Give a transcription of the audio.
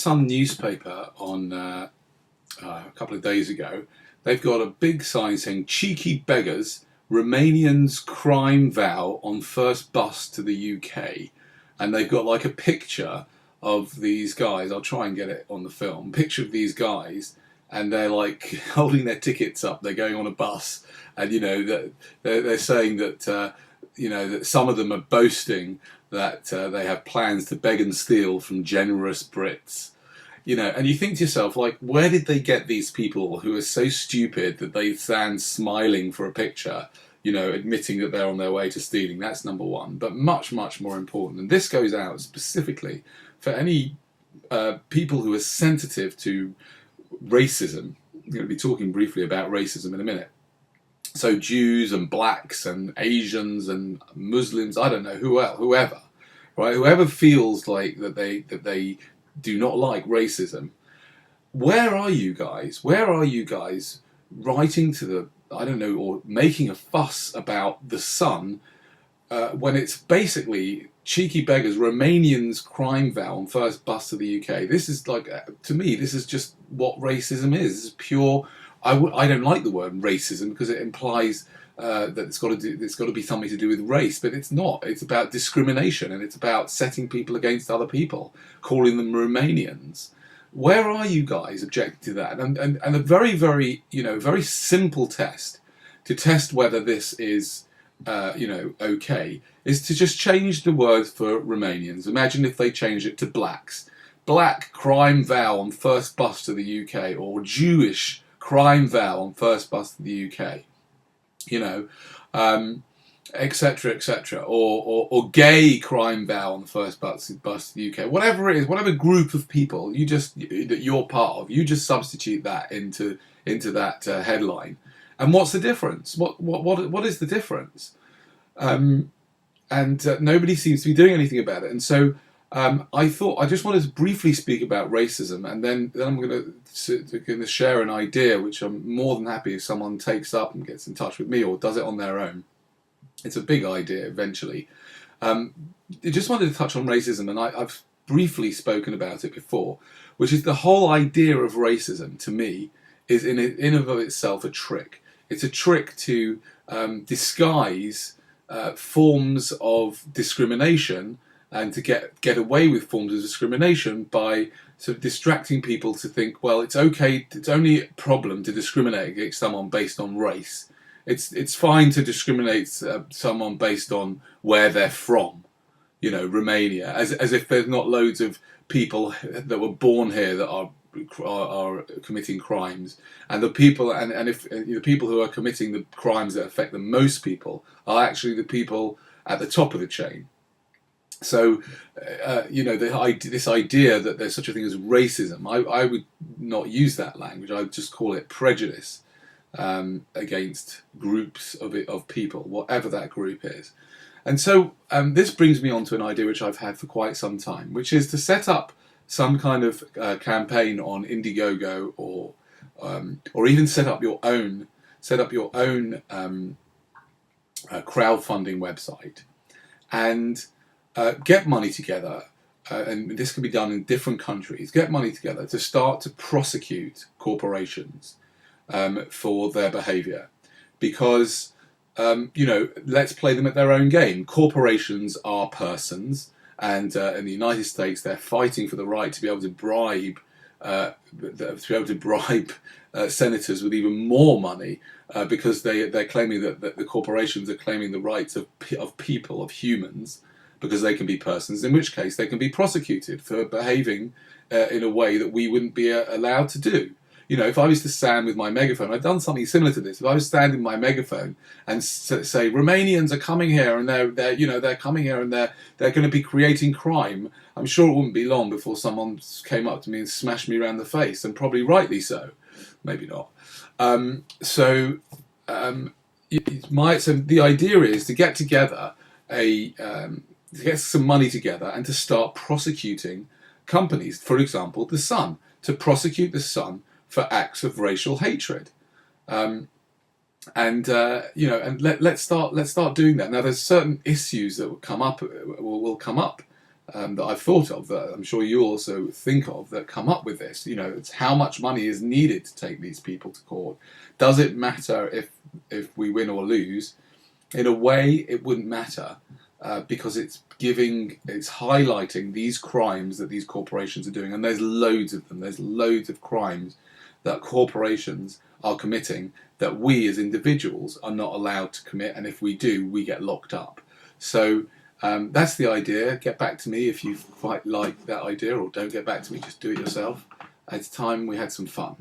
Sun newspaper on a couple of days ago. They've got a big sign saying "Cheeky beggars, Romanians crime vow on first bus to the UK," and they've got like a picture of these guys. I'll try and get it on the film. Picture of these guys, and they're like holding their tickets up. They're going on a bus, and that they're saying that that some of them are boasting that they have plans to beg and steal from generous Brits. And you think to yourself, like, where did they get these people who are so stupid that they stand smiling for a picture, admitting that they're on their way to stealing? That's number one. But much, much more important, and this goes out specifically for any people who are sensitive to racism. I'm going to be talking briefly about racism in a minute. So Jews and blacks and Asians and Muslims, I don't know, whoever, right? Whoever feels like that they do not like racism. Where are you guys? Where are you guys writing to or making a fuss about the Sun when it's basically cheeky beggars, Romanians crime vow on first bus to the UK? This is like, to me, this is just what racism is. This is pure. I don't like the word racism because it implies that it's got to be something to do with race, but it's not. It's about discrimination, and it's about setting people against other people, calling them Romanians. Where are you guys objecting to that? And a very, very very simple test to test whether this is okay is to just change the word for Romanians. Imagine if they changed it to blacks. Black crime vow on first bus to the UK, or Jewish crime vow on first bus to the UK. Etc., etc., or gay crime vow on the first bus to the UK. Whatever it is, whatever group of people that you're part of, you just substitute that into that headline. And what's the difference? What is the difference? Nobody seems to be doing anything about it. And so I just wanted to briefly speak about racism, and then I'm going to share an idea which I'm more than happy if someone takes up and gets in touch with me or does it on their own. It's a big idea eventually. I just wanted to touch on racism, and I've briefly spoken about it before, which is the whole idea of racism to me is in and of itself a trick. It's a trick to disguise forms of discrimination, and to get away with forms of discrimination by sort of distracting people to think, well, it's okay, it's only a problem to discriminate against someone based on race. It's fine to discriminate someone based on where they're from, Romania, as if there's not loads of people that were born here that are committing crimes, and the people if the people who are committing the crimes that affect the most people are actually the people at the top of the chain. So, this idea that there's such a thing as racism, I would not use that language. I would just call it prejudice against groups of people, whatever that group is. And so this brings me on to an idea which I've had for quite some time, which is to set up some kind of campaign on Indiegogo, or even set up your own crowdfunding website, and get money together, and this can be done in different countries. Get money together to start to prosecute corporations for their behaviour, because let's play them at their own game. Corporations are persons, and in the United States, they're fighting for the right to be able to bribe senators with even more money, because they're claiming that the corporations are claiming the rights of people, of humans, because they can be persons, in which case they can be prosecuted for behaving in a way that we wouldn't be allowed to do. If I was to stand with my megaphone, I've done something similar to this. If I was standing with my megaphone and say Romanians are coming here, and they're coming here, and they're going to be creating crime, I'm sure it wouldn't be long before someone came up to me and smashed me around the face, and probably rightly so, maybe not. So the idea is to get together to get some money together and to start prosecuting companies. For example, the Sun, to prosecute the Sun for acts of racial hatred, and let's start doing that. Now, there's certain issues that will come up that I've thought of, that I'm sure you also think of, that come up with this. You know, it's how much money is needed to take these people to court. Does it matter if we win or lose? In a way, it wouldn't matter, because it's highlighting these crimes that these corporations are doing, and there's loads of them. There's loads of crimes that corporations are committing that we as individuals are not allowed to commit, and if we do, we get locked up. So that's the idea. Get back to me if you quite like that idea, or don't get back to me, just do it yourself. It's time we had some fun.